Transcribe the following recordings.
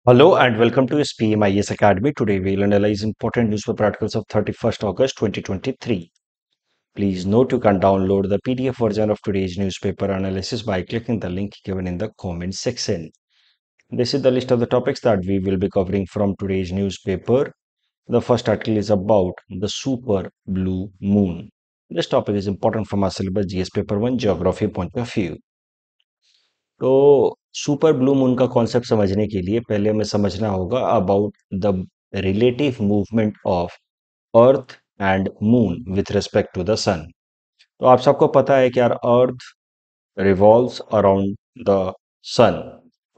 Hello and welcome to SPMIS Academy. Today we'll analyze important newspaper articles of 31st August 2023. Please note you can download the PDF version of today's newspaper analysis by clicking the link given in the comment section. This is the list of the topics that we will be covering from today's newspaper. The first article is about the super blue moon. This topic is important from our syllabus GS paper 1 geography point of view. तो super blue moon का concept समझने के लिए पहले हमें समझना होगा about the relative movement of earth and moon with respect to the sun. तो आप सबको पता है कि यार earth revolves around the sun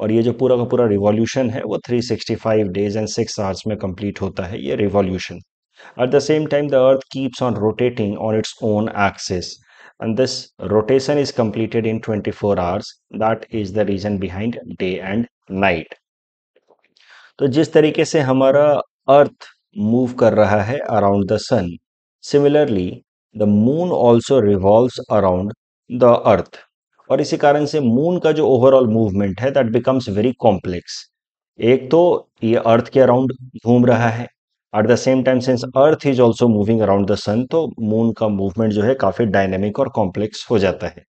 और ये जो पूरा का पूरा रिवॉल्यूशन है वो 365 डेज एंड 6 आवर्स में कंप्लीट होता है ये revolution. At the same time, the Earth keeps on rotating on its own axis, and this rotation is completed in 24 hours. That is the reason behind day and night. तो जिस तरीके से हमारा अर्थ move कर रहा है around the sun, similarly the moon also revolves around the earth. और इसी कारण से मून का जो ओवरऑल मूवमेंट है दैट बिकम्स वेरी कॉम्प्लेक्स। एक तो ये अर्थ के अराउंड घूम रहा है, at the same time since earth is also moving around the sun, तो मून का मूवमेंट जो है काफी डायनेमिक और कॉम्प्लेक्स हो जाता है।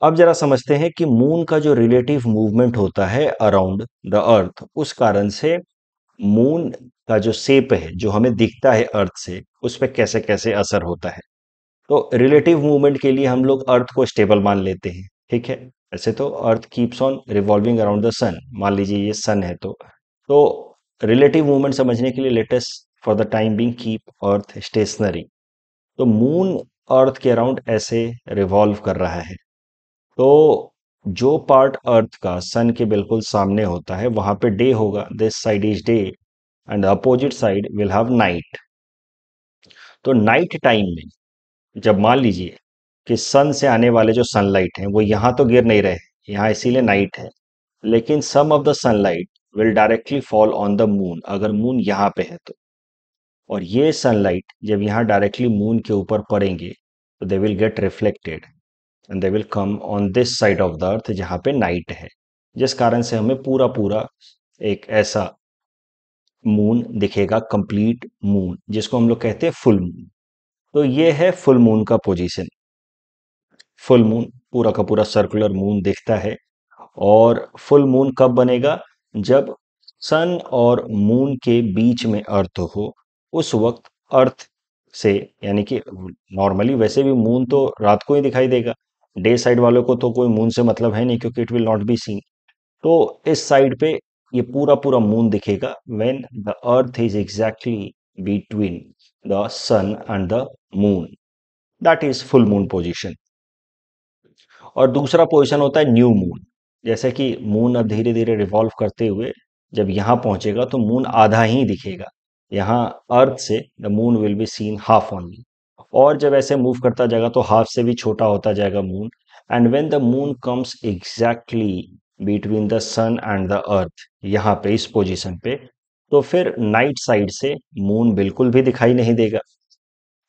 अब जरा समझते हैं कि मून का जो रिलेटिव मूवमेंट होता है अराउंड द अर्थ, उस कारण से मून का जो शेप है जो हमें दिखता है अर्थ से, उस पर कैसे कैसे असर होता है। तो रिलेटिव मूवमेंट के लिए हम लोग अर्थ को स्टेबल मान लेते हैं, ठीक है। ऐसे तो earth keeps on revolving around the sun, मान लीजिए ये सन है तो रिलेटिव मूवमेंट समझने के लिए let us for the time being keep earth stationary. तो मून अर्थ के अराउंड ऐसे रिवॉल्व कर रहा है। तो जो पार्ट अर्थ का सन के बिल्कुल सामने होता है वहां पे डे होगा, this side is day and opposite side will have night. तो नाइट टाइम में जब मान लीजिए कि सन से आने वाले जो सनलाइट हैं वो यहाँ तो गिर नहीं रहे, यहाँ इसीलिए नाइट है, लेकिन some of the sunlight will directly fall on the moon अगर मून यहाँ पे है तो। और ये सनलाइट जब यहाँ डायरेक्टली मून के ऊपर पड़ेंगे तो they will get reflected and they will come on this side of the earth जहाँ पे नाइट है, जिस कारण से हमें पूरा पूरा एक ऐसा मून दिखेगा, कंप्लीट मून, जिसको हम लोग कहते हैं फुल मून। तो ये है फुल मून का पोजीशन। फुल मून पूरा का पूरा सर्कुलर मून दिखता है। और फुल मून कब बनेगा? जब सन और मून के बीच में अर्थ हो, उस वक्त अर्थ से, यानी कि नॉर्मली वैसे भी मून तो रात को ही दिखाई देगा, डे साइड वालों को तो कोई मून से मतलब है नहीं क्योंकि it will not be seen. तो इस साइड पे ये पूरा पूरा मून दिखेगा when the earth is exactly between the sun and the moon, that is full moon position. और दूसरा पोजीशन होता है न्यू मून। जैसे कि मून अब धीरे धीरे रिवॉल्व करते हुए जब यहाँ पहुंचेगा तो मून आधा ही दिखेगा, यहाँ अर्थ से the moon will be scene half only. और जब ऐसे मूव करता जाएगा तो हाफ से भी छोटा होता जाएगा moon, and when the moon comes exactly between the sun and the earth, यहाँ पे इस पोजीशन पे, तो फिर नाइट साइड से मून बिल्कुल भी दिखाई नहीं देगा।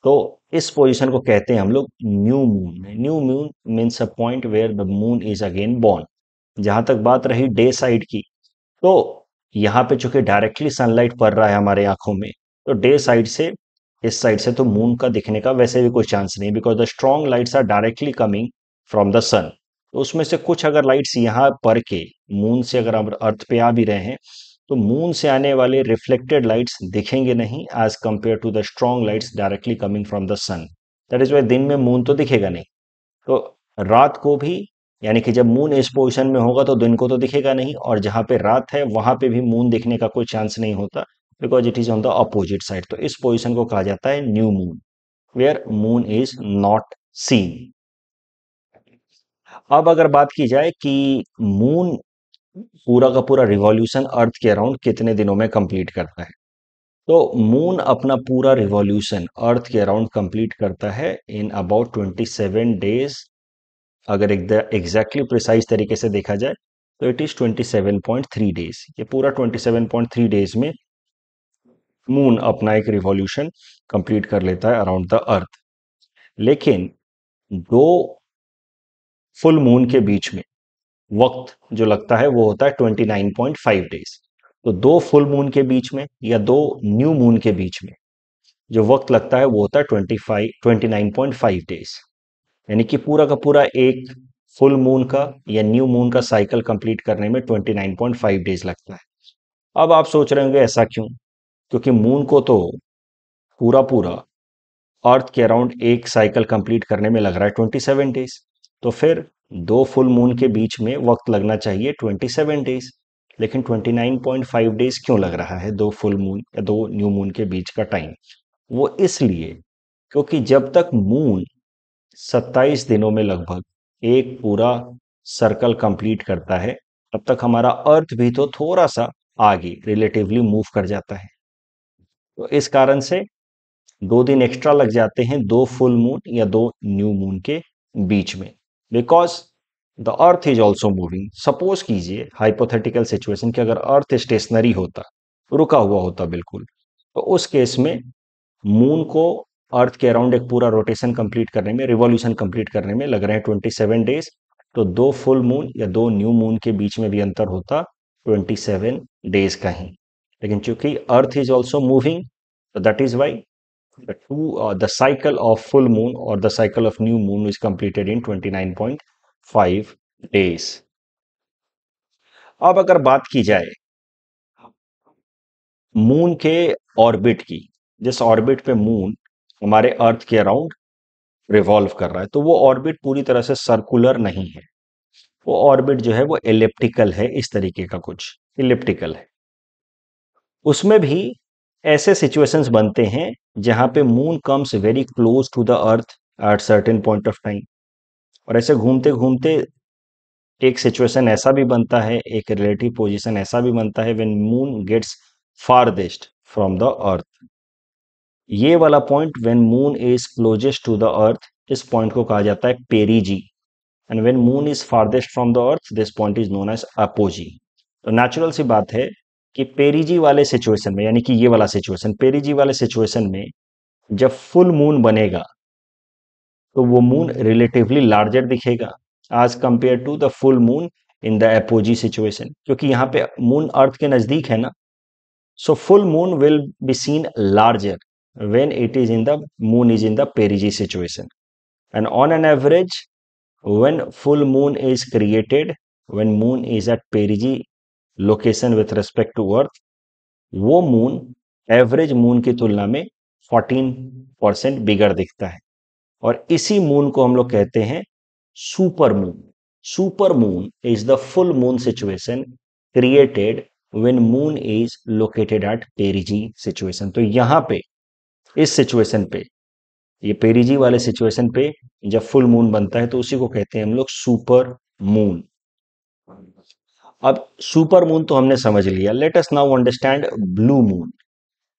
तो इस पोजीशन को कहते हैं हम लोग new moon. New moon means a point where the moon is again born. जहां तक बात रही डे साइड की, तो यहाँ पे चूंकि डायरेक्टली सनलाइट पड़ रहा है हमारे आंखों में, तो डे साइड से, इस साइड से तो मून का दिखने का वैसे भी कोई चांस नहीं, because the strong lights are directly coming from the sun. तो उसमें से कुछ अगर लाइट्स यहाँ पड़ के मून से अगर हम अर्थ पे आ भी रहे हैं, तो मून से आने वाले रिफ्लेक्टेड लाइट्स दिखेंगे नहीं as compare to the strong lights directly coming from the sun. That is why दिन में मून तो दिखेगा नहीं। तो रात को भी, यानी कि जब मून इस पोजीशन में होगा तो दिन को तो दिखेगा नहीं, और जहां पे रात है वहां पे भी मून दिखने का कोई चांस नहीं होता, because it is on the opposite side. तो इस पोजीशन को कहा जाता है new moon, where moon is not seen. अब अगर बात की जाए कि मून पूरा का पूरा रिवॉल्यूशन अर्थ के अराउंड कितने दिनों में कंप्लीट करता है, तो मून अपना पूरा रिवॉल्यूशन अर्थ के अराउंड कंप्लीट करता है इन अबाउट 27 डेज। अगर एग्जैक्टली प्रिसाइज तरीके से देखा जाए तो इट इज 27.3 डेज। ये पूरा 27.3 डेज में मून अपना एक रिवॉल्यूशन कंप्लीट कर लेता है अराउंड द अर्थ। लेकिन दो फुल मून के बीच में वक्त जो लगता है वो होता है 29.5 डेज। तो दो फुल मून के बीच में या दो न्यू मून के बीच में जो वक्त लगता है वो होता है 29.5 डेज। यानी कि पूरा का पूरा एक फुल मून का या न्यू मून का साइकिल कंप्लीट करने में 29.5 डेज लगता है। अब आप सोच रहे होंगे ऐसा क्यों? क्योंकि मून को तो पूरा पूरा अर्थ के अराउंड एक साइकिल कंप्लीट करने में लग रहा है 27 डेज। तो फिर दो फुल मून के बीच में वक्त लगना चाहिए 27 डेज। लेकिन 29.5 डेज क्यों लग रहा है दो फुल मून या दो न्यू मून के बीच का टाइम? वो इसलिए क्योंकि जब तक मून 27 दिनों में लगभग एक पूरा सर्कल कंप्लीट करता है, तब तक हमारा अर्थ भी तो थोड़ा सा आगे रिलेटिवली मूव कर जाता है। तो इस कारण से 2 दिन एक्स्ट्रा लग जाते हैं दो फुल मून या दो न्यू मून के बीच में। Because the earth is also moving. Suppose कीजिए हाइपोथेटिकल सिचुएशन कि अगर अर्थ स्टेशनरी होता, रुका हुआ होता बिल्कुल, तो उस केस में मून को अर्थ के अराउंड एक पूरा रोटेशन कंप्लीट करने में, रिवॉल्यूशन कंप्लीट करने में लग रहे हैं 27 डेज। तो दो फुल मून या दो न्यू मून के बीच में भी अंतर होता 27 डेज का ही। लेकिन चूंकि अर्थ is also moving, so that is why the cycle of full moon or the cycle of new moon is completed in 29.5 days. अब अगर बात की जाए मून के ऑर्बिट की, जिस ऑर्बिट पे मून हमारे अर्थ के अराउंड रिवॉल्व कर रहा है, तो वो ऑर्बिट पूरी तरह से सर्कुलर नहीं है। वो ऑर्बिट जो है वो एलिप्टिकल है, इस तरीके का कुछ इलिप्टिकल है। उसमें भी ऐसे सिचुएशंस बनते हैं जहां पे moon comes very close to the earth at certain point of time. और ऐसे घूमते घूमते एक सिचुएशन ऐसा भी बनता है, एक रिलेटिव पोजीशन ऐसा भी बनता है when moon gets farthest from the earth. ये वाला point when moon is closest to the earth, इस पॉइंट को कहा जाता है perigee. And when moon is farthest from the earth, this point is known as apogee. तो natural सी बात है कि पेरीजी वाले सिचुएशन में, यानी कि ये वाला सिचुएशन, पेरीजी वाले सिचुएशन में जब फुल मून बनेगा तो वो मून रिलेटिवली लार्जर दिखेगा आज compare to the full moon in the apogee situation, क्योंकि यहाँ पे मून अर्थ के नजदीक है ना। So full moon will be seen larger when it is in the moon is in the perigee situation. And on an average, when full moon is created, when moon is at perigee location with respect to earth, वो moon average moon की तुलना में 14% बिगड़ दिखता है। और इसी moon को हम लोग कहते हैं super moon. Super moon is the full moon situation created when moon is located at पेरिजी situation. तो यहां पे इस सिचुएशन पे, ये पेरिजी वाले सिचुएशन पे जब फुल मून बनता है तो उसी को कहते हैं हम लोग सुपर मून। अब सुपर मून तो हमने समझ लिया, let us now understand blue moon.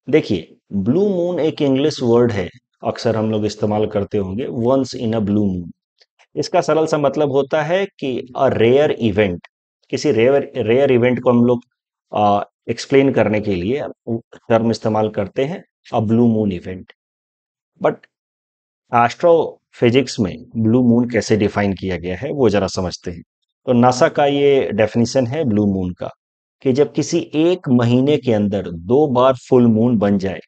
देखिए, ब्लू मून एक इंग्लिश वर्ड है, अक्सर हम लोग इस्तेमाल करते होंगे, once in a blue moon. इसका सरल सा मतलब होता है कि अ रेयर इवेंट। किसी रेयर रेयर इवेंट को हम लोग एक्सप्लेन करने के लिए टर्म इस्तेमाल करते हैं a blue moon event. But astrophysics में ब्लू मून कैसे डिफाइन किया गया है वो जरा समझते हैं। तो नासा का ये डेफिनेशन है ब्लू मून का कि जब किसी एक महीने के अंदर 2 बार फुल मून बन जाए,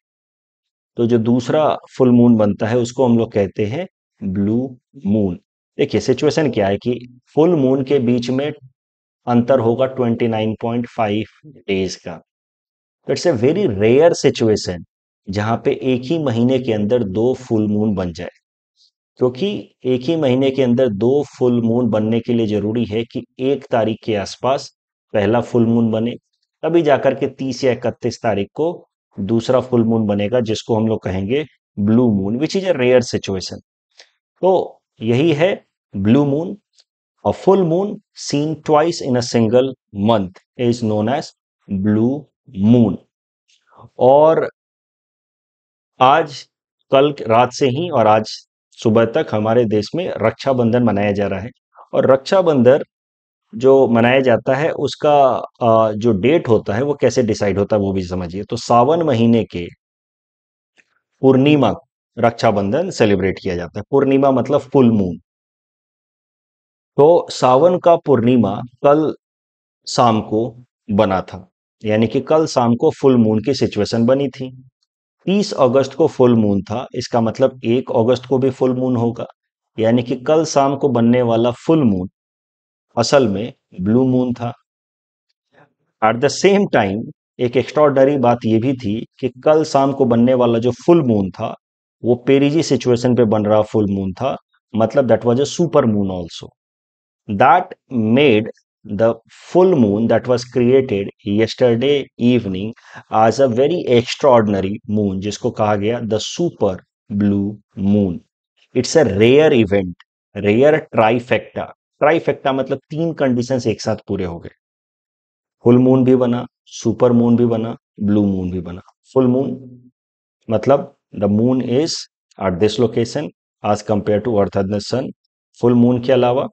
तो जो दूसरा फुल मून बनता है उसको हम लोग कहते हैं ब्लू मून। देखिए सिचुएशन क्या है कि फुल मून के बीच में अंतर होगा 29.5 डेज का। It's a very rare situation जहां पे एक ही महीने के अंदर दो फुल मून बन जाए। क्योंकि एक ही महीने के अंदर दो फुल मून बनने के लिए जरूरी है कि 1 तारीख के आसपास पहला फुल मून बने, तभी जाकर के 30 या 31 तारीख को दूसरा फुल मून बनेगा, जिसको हम लोग कहेंगे blue moon, which is a rare situation. तो यही है blue moon. A full moon seen twice in a single month is known as blue moon. और आज कल रात से ही और आज सुबह तक हमारे देश में रक्षाबंधन मनाया जा रहा है। और रक्षाबंधन जो मनाया जाता है उसका जो डेट होता है वो कैसे डिसाइड होता है वो भी समझिए। तो सावन महीने के पूर्णिमा रक्षाबंधन सेलिब्रेट किया जाता है। पूर्णिमा मतलब फुल मून। तो सावन का पूर्णिमा कल शाम को बना था, यानी कि कल शाम को फुल मून की सिचुएशन बनी थी। 30 अगस्त को फुल मून था, इसका मतलब 1 अगस्त को भी फुल मून होगा, यानी कि कल शाम को बनने वाला फुल मून असल में ब्लू मून था। एट द सेम टाइम एक एक्स्ट्रॉर्डनरी बात यह भी थी कि कल शाम को बनने वाला जो फुल मून था वो पेरिजी सिचुएशन पे बन रहा फुल मून था, मतलब that was a super moon also, that made the full moon that was created yesterday evening as a very extraordinary moon, जिसको कहा गया the super blue moon. It's a rare event, rare trifecta. Trifecta मतलब 3 conditions एक साथ पूरे हो गए। Full moon भी बना, सुपर मून भी बना, ब्लू मून भी बना। फुल मून मतलब the moon is at this location as compare to earth and the sun. Full moon के अलावा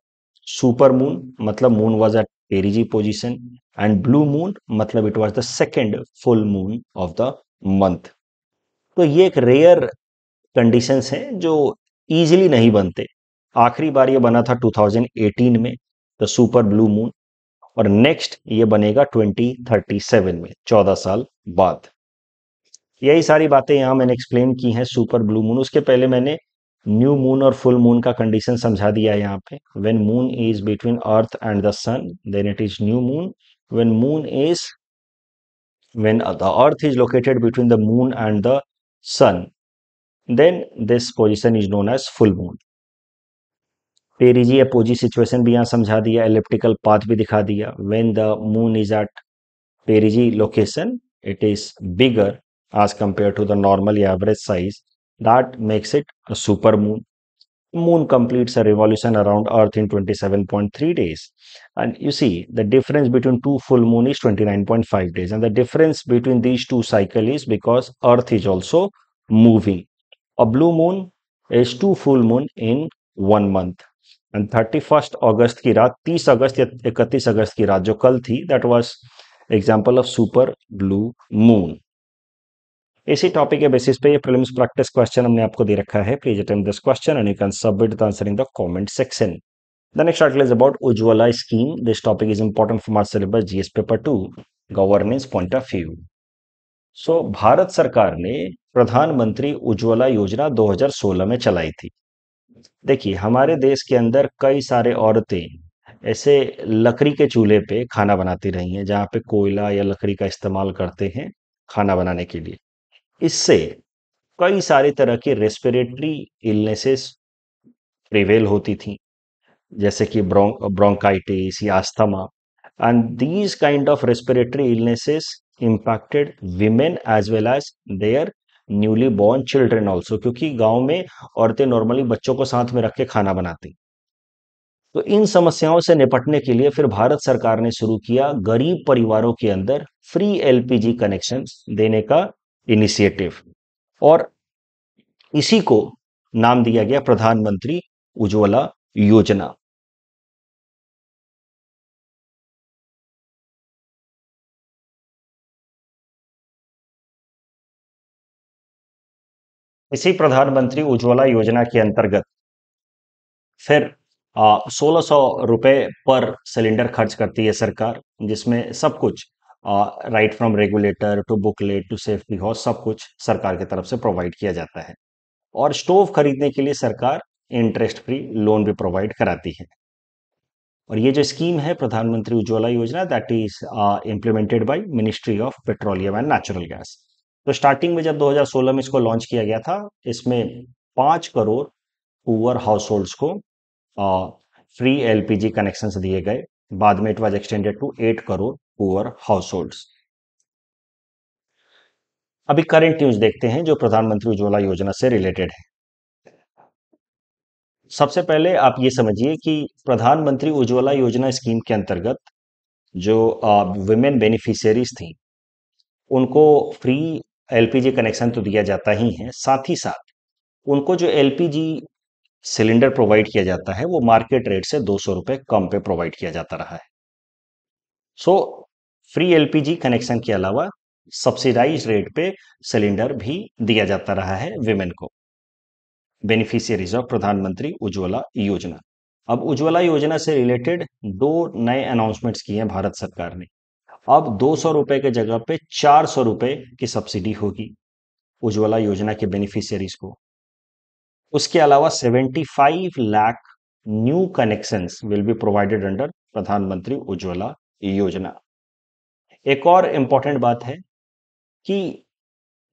सुपर मून मतलब moon was at perigee position, and blue moon मतलब it was the second full moon of the month. तो ये एक rare conditions हैं जो easily नहीं बनते। आखिरी बार ये बना था 2018 में, द सुपर ब्लू मून, और नेक्स्ट ये बनेगा 2037 में, 14 साल बाद। यही सारी बातें यहां मैंने एक्सप्लेन की हैं सुपर ब्लू मून। उसके पहले मैंने न्यू मून और फुल मून का कंडीशन समझा दिया है यहाँ पे। When moon is between earth and the sun then it is new moon. When moon is when the earth is located between the moon and the sun, then this position is known as full moon. Perigee apogee situation भी यहाँ समझा दिया, elliptical path भी दिखा दिया। When the moon is at perigee location, it is bigger as compared to the normal average size. That makes it a super moon. Moon completes a revolution around Earth in 27.3 days. And you see, the difference between two full moon is 29.5 days. And the difference between these two cycles is because Earth is also moving. A blue moon is two full moon in 1 month. And 31 अगस्त की रात, 30 अगस्त या 31 अगस्त की रात जो कल थी, that was example of super blue moon. इसी topic के बेसिस पे ये प्रीलिम्स प्रैक्टिस क्वेश्चन हमने आपको दे रखा है। Please attempt this question and you can submit the answer in the comment section. The next article is about Ujjwala scheme. This topic is important for our syllabus GS paper 2 governance point of view. So Bharat सरकार ने प्रधानमंत्री उज्ज्वला योजना 2016 में चलाई थी। देखिए, हमारे देश के अंदर कई सारे औरतें ऐसे लकड़ी के चूल्हे पे खाना बनाती रही हैं, जहाँ पे कोयला या लकड़ी का इस्तेमाल करते हैं खाना बनाने के लिए। इससे कई सारी तरह की रेस्पिरेटरी इलनेसेस प्रिवेल होती थी, जैसे कि ब्रोंकाइटिस या asthma, and these kind of respiratory illnesses impacted women as well as their newly born children also, क्योंकि गांव में औरतें नॉर्मली बच्चों को साथ में रख के खाना बनाती। तो इन समस्याओं से निपटने के लिए फिर भारत सरकार ने शुरू किया गरीब परिवारों के अंदर फ्री एलपीजी कनेक्शन देने का इनिशिएटिव, और इसी को नाम दिया गया प्रधानमंत्री उज्ज्वला योजना। इसी प्रधानमंत्री उज्ज्वला योजना के अंतर्गत फिर 1600 रुपए पर सिलेंडर खर्च करती है सरकार, जिसमें सब कुछ right from regulator to booklet to safety hose सब कुछ सरकार की तरफ से प्रोवाइड किया जाता है। और स्टोव खरीदने के लिए सरकार इंटरेस्ट फ्री लोन भी प्रोवाइड कराती है। और ये जो स्कीम है प्रधानमंत्री उज्ज्वला योजना, that is implemented by ministry of petroleum and natural gas. तो स्टार्टिंग में जब 2016 में इसको लॉन्च किया गया था, इसमें 5 करोड़ पुअर हाउस होल्ड्स को फ्री एलपीजी कनेक्शन दिए गए। बाद में it was extended to 8 crore poor households. अभी करंट न्यूज देखते हैं जो प्रधानमंत्री उज्ज्वला योजना से रिलेटेड है। सबसे पहले आप ये समझिए कि प्रधानमंत्री उज्ज्वला योजना स्कीम के अंतर्गत जो विमेन बेनिफिशियरीज थी, उनको फ्री एलपीजी कनेक्शन तो दिया जाता ही है, साथ ही साथ उनको जो एलपीजी सिलेंडर प्रोवाइड किया जाता है वो मार्केट रेट से 200 रुपए कम पे प्रोवाइड किया जाता रहा है। सो फ्री एलपीजी कनेक्शन के अलावा सब्सिडाइज रेट पे सिलेंडर भी दिया जाता रहा है विमेन को, बेनिफिशियरीज ऑफ प्रधानमंत्री उज्ज्वला योजना। अब उज्ज्वला योजना से रिलेटेड दो नए अनाउंसमेंट्स किए हैं भारत सरकार ने। अब 200 रुपए के जगह पे 400 रुपए की सब्सिडी होगी उज्ज्वला योजना के बेनिफिशियरीज को। उसके अलावा 75 lakh new connections will be provided under प्रधानमंत्री उज्ज्वला योजना। एक और इंपॉर्टेंट बात है कि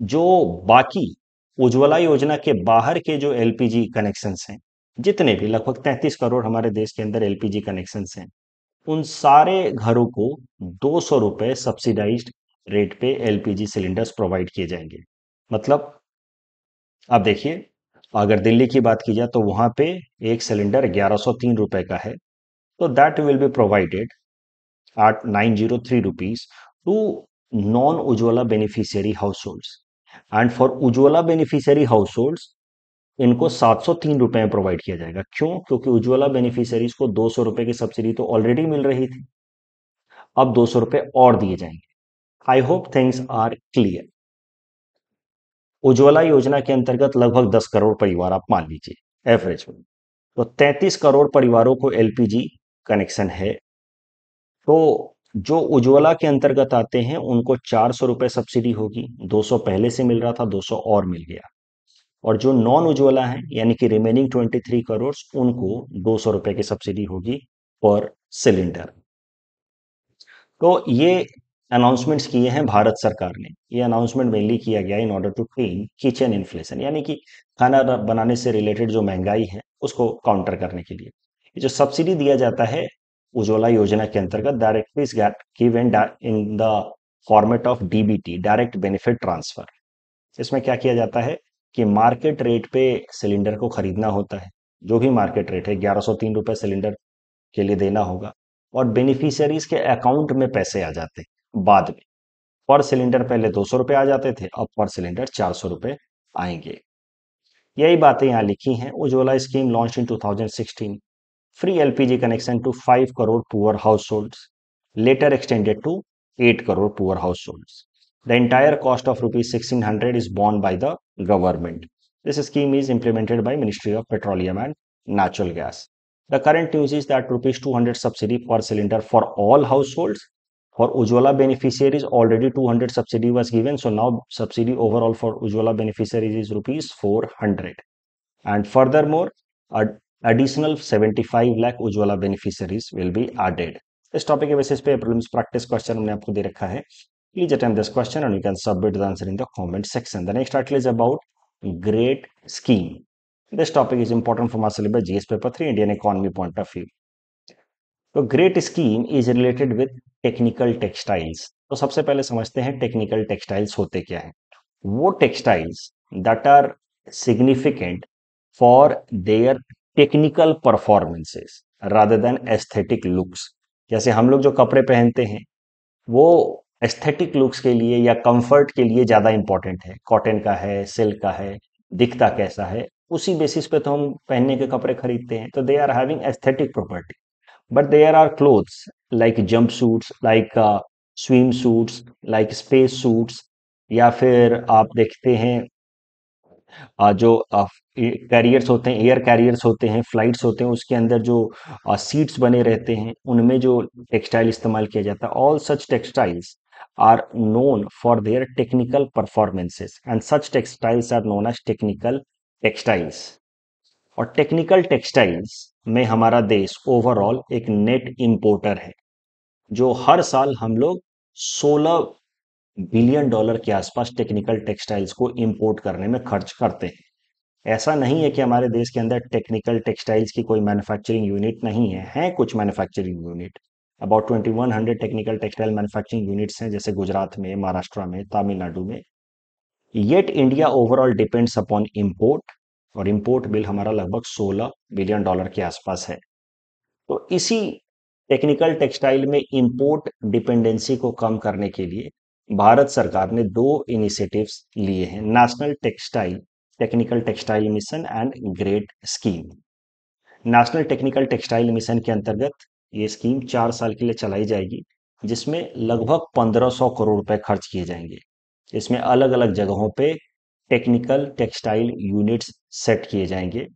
जो बाकी उज्ज्वला योजना के बाहर के जो एलपीजी कनेक्शंस हैं, जितने भी लगभग 33 करोड़ हमारे देश के अंदर एलपीजी कनेक्शंस हैं, उन सारे घरों को 200 रुपए सब्सिडाइज्ड रेट पे एलपीजी सिलेंडर्स प्रोवाइड किए जाएंगे। मतलब आप देखिए, अगर दिल्ली की बात की जाए तो वहां पे एक सिलेंडर 1103 रुपए का है, तो that will be provided at 903 rupees to non-Ujjwala beneficiary households. And for Ujjwala beneficiary households, इनको 703 रुपए में प्रोवाइड किया जाएगा। क्यों? क्योंकि उज्ज्वला बेनिफिशियरीज को 200 रुपए की सब्सिडी तो ऑलरेडी मिल रही थी, अब 200 रुपए और दिए जाएंगे। I hope things are clear. Ujjwala Yojana के अंतर्गत लगभग 10 करोड़ परिवार आप मान लीजिए एवरेज में, तो 33 करोड़ परिवारों को एलपीजी कनेक्शन है। तो जो उज्ज्वला के अंतर्गत आते हैं उनको 400 रुपए सब्सिडी होगी, 200 पहले से मिल रहा था, 200 और मिल गया। और जो नॉन उज्ज्वला है यानी कि रिमेनिंग 23 करोड़, उनको 200 रुपए की सब्सिडी होगी पर सिलेंडर। तो ये अनाउंसमेंट्स किए हैं भारत सरकार ने। ये अनाउंसमेंट मेनली किया गया in order to tame kitchen inflation, यानी कि खाना बनाने से रिलेटेड जो महंगाई है उसको काउंटर करने के लिए। ये जो सब्सिडी दिया जाता है उज्ज्वला योजना के अंतर्गत, directly is given in the format of DBT, direct benefit transfer. इसमें क्या किया जाता है कि मार्केट रेट पे सिलेंडर को खरीदना होता है, जो भी मार्केट रेट है 1103 रुपए सिलेंडर के लिए देना होगा, और बेनिफिशियरीज के अकाउंट में पैसे आ जाते हैं बाद में। पर सिलेंडर पहले 200 रुपए आ जाते थे, अब पर सिलेंडर 400 रुपए आएंगे। यही बातें यहाँ लिखी हैं। Ujjwala scheme launch in 2016, free LPG connection to 5 crore poor households, later extended to 8 crore poor households. The entire cost of rupees 1600 is borne by the government. This scheme is implemented by Ministry of Petroleum and Natural Gas. The current news is that rupees 200 subsidy per cylinder for all households. For Ujjwala beneficiaries, already 200 subsidy was given. So now subsidy overall for Ujjwala beneficiaries is rupees 400. And furthermore, additional 75 lakh Ujjwala beneficiaries will be added. इस topic के basis पे prelims practice question हमने आपको दे रखा है। Please attempt this question and you can submit the answer in the comment section. The next article is about great scheme. This topic is important for my syllabus GS paper 3 Indian economy point of view. तो great scheme is related with technical textiles. तो सबसे पहले समझते हैं technical textiles होते क्या है। वो textiles that are significant for their technical performances rather than aesthetic looks. जैसे हम लोग जो कपड़े पहनते हैं वो एस्थेटिक लुक्स के लिए या कंफर्ट के लिए ज्यादा इंपॉर्टेंट है, कॉटन का है, सिल्क का है, दिखता कैसा है, उसी बेसिस पे तो हम पहनने के कपड़े खरीदते हैं। तो they are having aesthetic property. But there are clothes like jumpsuits, like swimsuits, like space suits, या फिर आप देखते हैं जो कैरियर्स होते हैं, एयर कैरियर्स होते हैं, फ्लाइट्स होते हैं, उसके अंदर जो सीट्स बने रहते हैं उनमें जो टेक्सटाइल इस्तेमाल किया जाता है, all such textiles are known for their technical performances and such textiles are known as technical textiles. और टेक्निकल टेक्सटाइल्स में हमारा देश ओवरऑल एक नेट इंपोर्टर है, जो हर साल हम लोग 16 बिलियन डॉलर के आसपास टेक्निकल टेक्सटाइल्स को इंपोर्ट करने में खर्च करते हैं। ऐसा नहीं है कि हमारे देश के अंदर टेक्निकल टेक्सटाइल्स की कोई मैन्युफैक्चरिंग यूनिट नहीं है, हैं कुछ manufacturing unit. About 2100 technical textile manufacturing units हैं, जैसे गुजरात में, महाराष्ट्र में, तमिलनाडु में। Yet India overall depends upon import, और इंपोर्ट बिल हमारा लगभग 16 बिलियन डॉलर के आसपास है। तो इसी टेक्निकल टेक्सटाइल में इंपोर्ट डिपेंडेंसी को कम करने के लिए भारत सरकार ने दो इनिशिएटिव्स लिए हैं, national textile technical textile mission and great scheme. National technical textile mission के अंतर्गत ये स्कीम 4 साल के लिए चलाई जाएगी, जिसमें लगभग 1500 करोड़ रुपए खर्च किए जाएंगे। इसमें अलग अलग जगहों पे टेक्निकल टेक्सटाइल यूनिट्स सेट किए जाएंगे।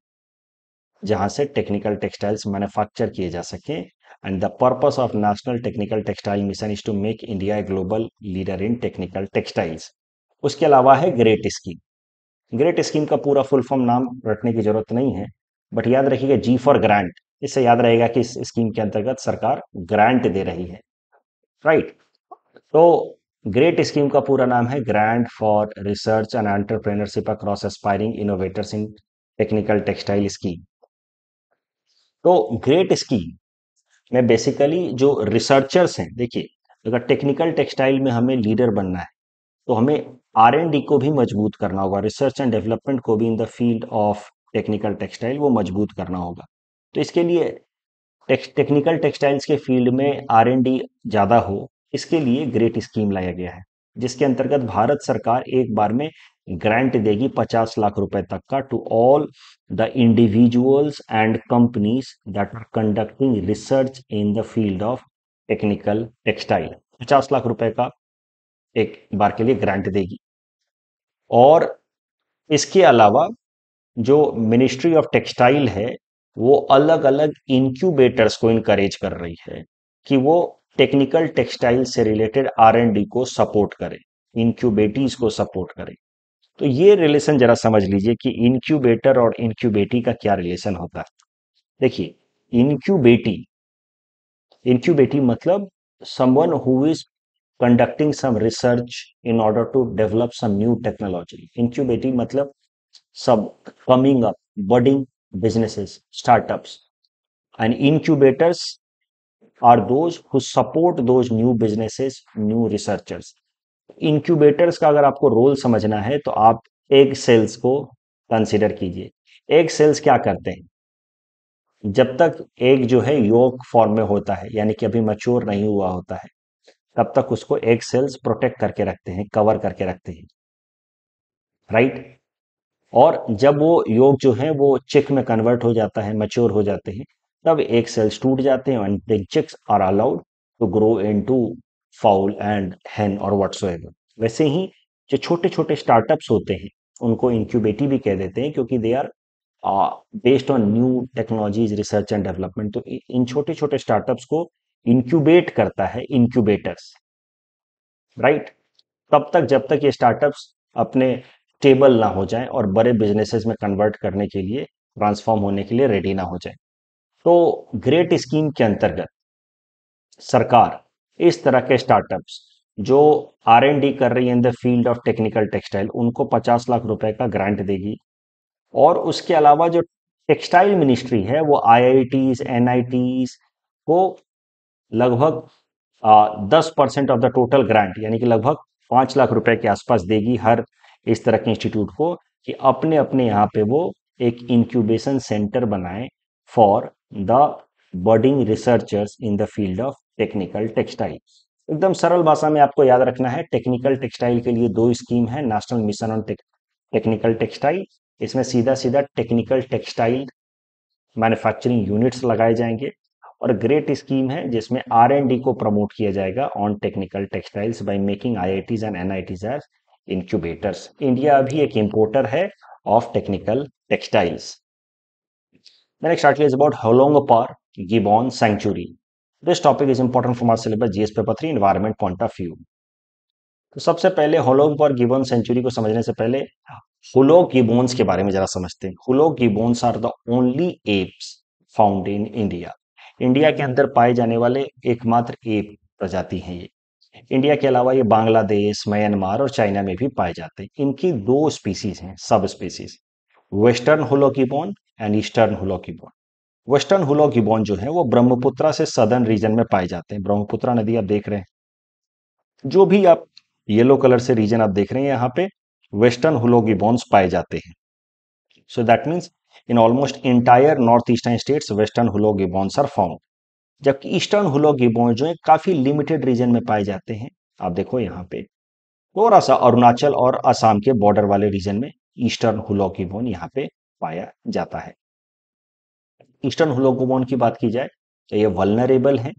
जहां से टेक्निकल टेक्सटाइल्स मैन्युफैक्चर किए जा सके। And the purpose of national technical textile mission is to make India a global leader in technical textiles. उसके अलावा है ग्रेट स्कीम। ग्रेट स्कीम का पूरा फुल फॉर्म नाम रटने की जरूरत नहीं है, बट याद रखिएगा जी फॉर ग्रांट। इससे याद रहेगा कि इस स्कीम के अंतर्गत सरकार ग्रांट दे रही है, राइट। तो ग्रेट स्कीम का पूरा नाम है grant for research and entrepreneurship across aspiring innovators in technical textile scheme. तो ग्रेट स्कीम में बेसिकली जो रिसर्चर्स हैं, देखिए, अगर टेक्निकल टेक्सटाइल में हमें लीडर बनना है तो हमें R&D को भी मजबूत करना होगा, रिसर्च एंड डेवलपमेंट को भी इन the field of technical textile वो मजबूत करना होगा। तो इसके लिए टेक्निकल टेक्सटाइल्स के फील्ड में R&D ज़्यादा हो, इसके लिए ग्रेट स्कीम लाया गया है, जिसके अंतर्गत भारत सरकार एक बार में ग्रांट देगी 50 लाख रुपए तक का to all the individuals and companies that are conducting research in the field of technical textile. 50 lakh रुपए का एक बार के लिए ग्रांट देगी। और इसके अलावा जो मिनिस्ट्री ऑफ टेक्सटाइल है वो अलग अलग इंक्यूबेटर्स को इनकरेज कर रही है कि वो टेक्निकल टेक्सटाइल से रिलेटेड R&D को सपोर्ट करे, इंक्यूबेटीज को सपोर्ट करे। तो ये रिलेशन जरा समझ लीजिए कि इंक्यूबेटर और इंक्यूबेटी का क्या रिलेशन होता है। देखिए, इंक्यूबेटी इंक्यूबेटी मतलब someone who is conducting some research in order to develop some new technology. Incubating मतलब सब coming up, budding businesses, startups. And incubators are those who support those new businesses, new researchers. Incubators का अगर आपको role समझना है तो आप egg cells को कंसिडर कीजिए। एग सेल्स क्या करते हैं? जब तक एग जो है योक फॉर्म में होता है, यानी कि अभी मैच्योर नहीं हुआ होता है, तब तक उसको एग सेल्स प्रोटेक्ट करके रखते हैं, कवर करके रखते हैं, राइट। और जब वो योग जो है वो चिक में कन्वर्ट हो जाता है, मैच्योर हो जाते हैं, तब एग सेल्स टूट जाते हैं and the chicks are allowed to grow into fowl and hen और व्हाटसोएवर। वैसे ही जो छोटे छोटे स्टार्टअप्स होते हैं उनको इंक्यूबेटी भी कह देते हैं, क्योंकि they are based on new technologies, research and development. तो इन छोटे छोटे स्टार्टअप्स को इंक्यूबेट करता है इंक्यूबेटर्स, राइट। तब तक जब तक ये स्टार्टअप्स अपने स्टेबल ना हो जाएं और बड़े बिजनेसेस में कन्वर्ट करने के लिए, ट्रांसफॉर्म होने के लिए रेडी ना हो जाएं। तो ग्रेट स्कीम के अंतर्गत सरकार इस तरह के स्टार्टअप्स जो R&D कर रही है in the field of technical textile, उनको 50 लाख रुपए का ग्रांट देगी। और उसके अलावा जो टेक्सटाइल मिनिस्ट्री है वो IITs, NITs को लगभग 10% ऑफ द टोटल ग्रांट, यानी कि लगभग 5 लाख रुपए के आसपास देगी हर इस तरह के इंस्टीट्यूट को, कि अपने अपने यहाँ पे वो एक इंक्यूबेशन सेंटर बनाए for the budding researchers in the field of technical textile. एकदम सरल भाषा में आपको याद रखना है, टेक्निकल टेक्सटाइल के लिए दो स्कीम है, national mission on technical textile. इसमें सीधा सीधा टेक्निकल टेक्सटाइल मैन्युफैक्चरिंग यूनिट्स लगाए जाएंगे। और ग्रेट स्कीम है जिसमें R&D को प्रमोट किया जाएगा on technical textiles by making IITs and NITs as incubators. India अभी एक इंपोर्टर है of technical textiles. The next article is about Holongapar Gibbon Sanctuary. This topic is important from our syllabus GS paper 3 environment point of view. तो सबसे पहले होलोंगपर gibbon century को समझने से पहले हुलो गिबोन्स के बारे में जरा समझते हैं। Hoolock gibbons are the only apes found in India. India के अंदर पाए जाने वाले एकमात्र एप प्रजाति हैं ये। इंडिया के अलावा ये बांग्लादेश, म्यांमार और चाइना में भी पाए जाते हैं। इनकी दो स्पीसीज हैं, सब species, western hoolock gibbon and eastern hoolock gibbon. Western hoolock gibbon जो है वो ब्रह्मपुत्रा से सदर्न रीजन में पाए जाते हैं। ब्रह्मपुत्रा नदी आप देख रहे हैं, जो भी आप येलो कलर से रीजन आप देख रहे हैं, यहाँ पे वेस्टर्न हुलो गिबोन्स पाए जाते हैं। So that means in almost entire north eastern states western hoolock gibbons are found. जबकि ईस्टर्न हुलो गिबोन जो है काफी लिमिटेड रीजन में पाए जाते हैं। आप देखो यहाँ पे थोड़ा सा अरुणाचल और असम के बॉर्डर वाले रीजन में ईस्टर्न हुलो गिबोन यहाँ पे पाया जाता है। ईस्टर्न हुलो गिबोन की बात की जाए तो ये वल्नरेबल है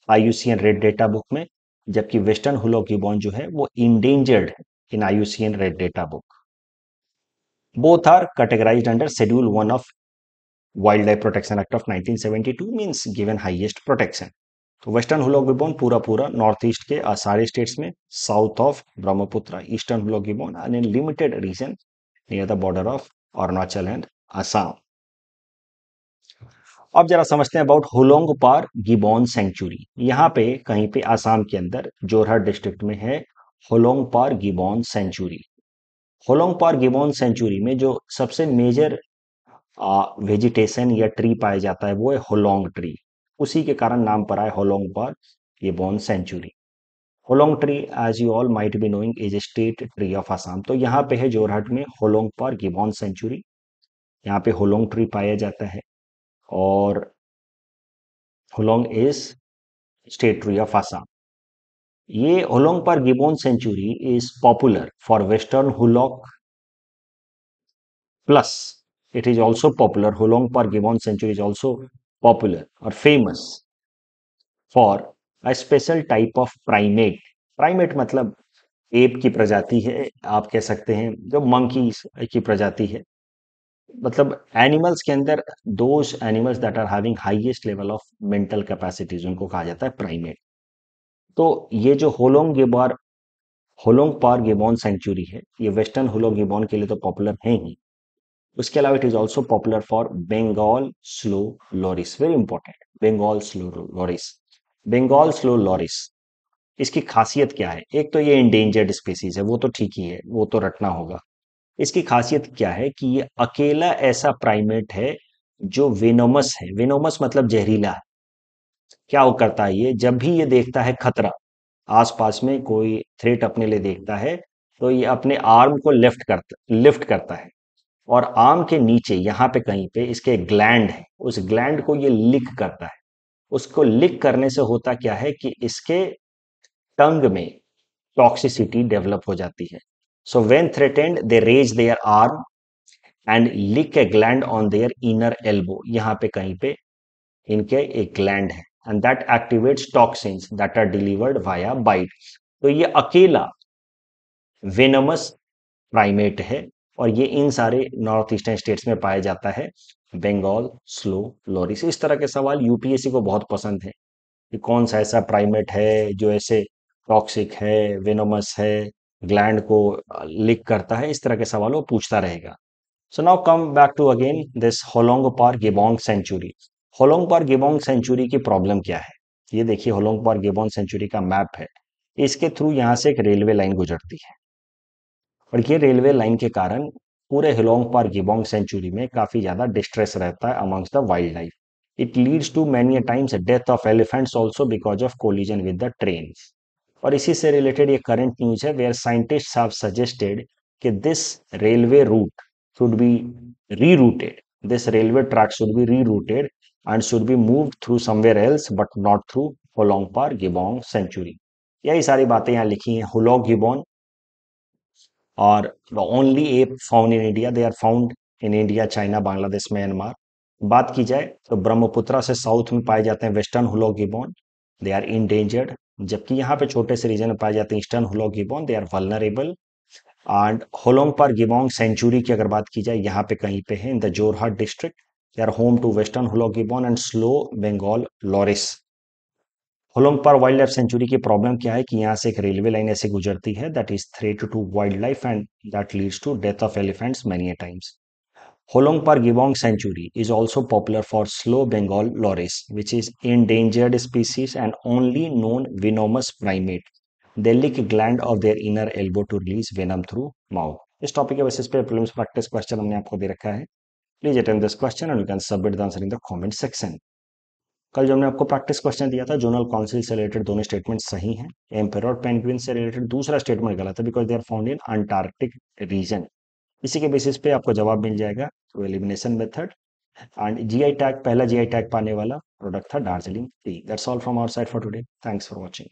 IUCN रेड डेटा बुक में, जबकि वेस्टर्न हुलो गिबोन जो है वो इंडेंजर्ड है in IUCN red data book. Both are categorized under schedule 1 of wildlife protection act of 1972 means given highest protection. तो वेस्टर्न हुलॉक गिबॉन पूरा पूरा north east के सारे स्टेट्स में, south of Brahmaputra eastern hoolock gibbon and in limited region near the border of Arunachal and Assam. अब जरा समझते हैं about Hollongapar gibbon sanctuary. यहाँ पे कहीं पे आसाम के अंदर जोरहाट डिस्ट्रिक्ट में है Hollongapar gibbon sanctuary. Hollongapar gibbon century में जो सबसे मेजर वेजिटेशन या ट्री पाया जाता है वो है होलोंग ट्री। उसी के कारण नाम पड़ा है Hollongapar gibbon sanctuary. Hollong tree as you all might be knowing is a state tree of Assam. तो यहाँ पे है जोरहाट में होलोंग पार गिबॉन सेंचुरी। यहाँ पे होलोंग ट्री पाया जाता है और Hollong is state tree of Assam. ये Hollongapar gibbon sanctuary is popular for western hoolock plus it is also popular. Holong Park Gibbon Sanctuary is also popular or famous for a special type of primate. Primate मतलब app की प्रजाति है, आप कह सकते हैं जो मंकी की प्रजाति है। मतलब एनिमल्स के अंदर those animals that are having highest level of mental capacities उनको कहा जाता है प्राइमेट। तो ये जो होलोंग पार गिबॉन सेंचुरी है, ये वेस्टर्न होलोंग गिबॉन के लिए तो पॉपुलर है ही, उसके अलावा it is also popular for Bengal slow loris. Very important, Bengal slow loris. Bengal slow loris, इसकी खासियत क्या है? एक तो ये इंडेंजर्ड स्पीसीज है, वो तो ठीक ही है, वो तो रटना होगा। इसकी खासियत क्या है कि ये अकेला ऐसा प्राइमेट है जो वेनोमस है। वेनोमस मतलब जहरीला है। क्या वो करता है? ये जब भी ये देखता है खतरा, आसपास में कोई थ्रेट अपने लिए देखता है, तो ये अपने आर्म को लिफ्ट करता है और आर्म के नीचे यहाँ पे कहीं पे इसके ग्लैंड है, उस ग्लैंड को ये लिक करता है। उसको लिक करने से होता क्या है कि इसके टंग में टॉक्सिसिटी डेवलप हो जाती है। So when threatened they raise their arm and lick a gland on their inner elbow. यहाँ पे कहीं पे इनके एक ग्लैंड है and that activates toxins that are delivered via bite. तो ये अकेला वेनमस प्राइमेट है और ये इन सारे नॉर्थ ईस्टर्न स्टेट्स में पाया जाता है। Bengal slow loris. इस तरह के सवाल यूपीएससी को बहुत पसंद है कि कौन सा ऐसा प्राइमेट है जो ऐसे टॉक्सिक है, वेनोमस है, ग्लैंड को लिक करता है। इस तरह के सवाल वो पूछता रहेगा। So now come back to again this Hollongapar gibbon sanctuary. Hollongapar gibbon sanctuary की प्रॉब्लम क्या है? ये देखिए होलोंग पार गिबोंग सेंचुरी का मैप है। इसके थ्रू यहाँ से एक रेलवे लाइन गुजरती है और ये रेलवे लाइन के कारण पूरे होलोंग पार गिबोंग सेंचुरी में काफी ज्यादा डिस्ट्रेस रहता है amongst the wildlife. It leads to many times death of elephants also because of collision with the train. और इसी से रिलेटेड ये करंट न्यूज है वेयर साइंटिस्ट्स हैव सजेस्टेड कि this railway route should be rerouted, this railway track should be rerouted and should be moved through somewhere else but not through Hollongapar gibbon sanctuary. यही सारी बातें यहाँ लिखी हैं। Hoolock gibbon और the only ape found in India, they are found in India, China, Bangladesh, Myanmar. बात की जाए तो ब्रह्मपुत्रा से साउथ में पाए जाते हैं western hoolock gibbon, they are endangered. जबकि यहाँ पे छोटे से रीजन में पाए जाते हैं eastern hoolock gibbon, they are vulnerable. And Hollongapar gibbon sanctuary की अगर बात की जाए, यहाँ पे कहीं पे है in the Jorhat district, they are home to western hoolock gibbon and slow Bengal loris. Hollongapar wildlife sanctuary की प्रॉब्लम क्या है कि यहाँ से एक रेलवे लाइन ऐसे गुजरती है that is threat to wildlife and that leads to death of elephants many times. Hollongapar gibbon sanctuary is also popular for slow Bengal loris, which is endangered species and only known venomous primate. They lick gland of their inner elbow to release venom through mouth. इस topic के basis पे prelims practice question हमने आपको दे रखा है। Please attend this question and you can submit the answer in the comment section. कल जो हमने आपको प्रैक्टिस क्वेश्चन दिया था, जोनल काउंसिल से रिलेटेड दोनों स्टेटमेंट सही हैं। एम्पेरर पेंगुइन से रिलेटेड दूसरा स्टेटमेंट गलत है because they are found in antarctic region. इसी के बेसिस पे आपको जवाब मिल जाएगा through elimination method. And GI tag, पहला जीआई टैग पाने वाला प्रोडक्ट था Darjeeling tea. That's all from our side for today. Thanks for watching.